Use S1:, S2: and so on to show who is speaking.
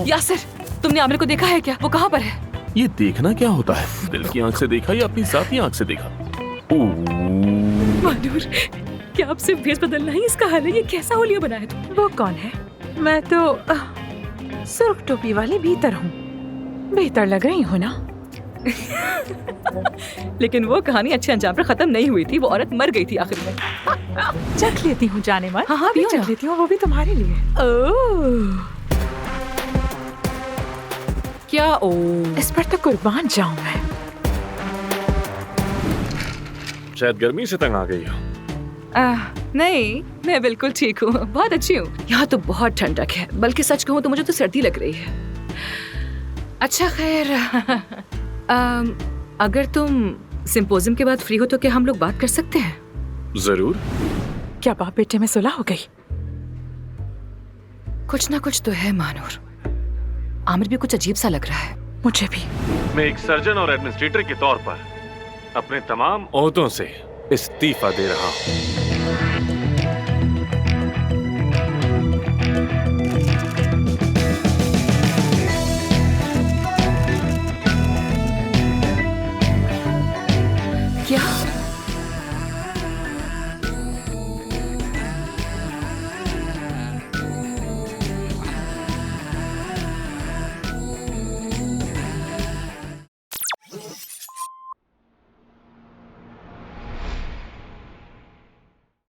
S1: यासिर, तुमने आमिर को देखा है क्या? वो कहाँ पर है?
S2: ये देखना क्या होता है? दिल की आंख से देखा या अपनी जाती आंख से देखा?
S1: मानूर, क्या आप सिर्फ भेस बदलना ही इसका हाल है? ये कैसा होलिया बनाया तुम?
S3: वो कौन है? मैं तो सुर्ख टोपी वाली भीतर हूँ। बेहतर लग रही हूँ ना?
S1: लेकिन वो कहानी अच्छे अंजाम पर खत्म नहीं हुई थी। वो औरत मर गई थी आखिर में।
S3: चख लेती हूँ जाने मन।
S1: हाँ, हाँ,
S3: भी
S1: पियो ना।
S3: चख लेती हूँ, वो भी तुम्हारे लिए।
S1: ओह, क्या? ओ,
S3: इस पर तो कुर्बान जाऊं मैं।
S2: शायद गर्मी से तंग आ गई हो।
S1: नहीं, मैं बिल्कुल ठीक हूँ, बहुत अच्छी हूँ। यहाँ तो बहुत ठंडक है, बल्कि सच कहूँ तो मुझे तो सर्दी लग रही है। अच्छा खैर, अगर तुम सिंपोजियम के बाद फ्री हो तो क्या हम लोग बात कर सकते हैं?
S2: जरूर।
S3: क्या बाप बेटे में सुलह हो गई?
S1: कुछ ना कुछ तो है मानूर। आमिर भी कुछ अजीब सा लग रहा है।
S3: मुझे भी।
S2: मैं एक सर्जन और एडमिनिस्ट्रेटर के तौर पर अपने तमाम ओहदों से इस्तीफा दे रहा हूँ।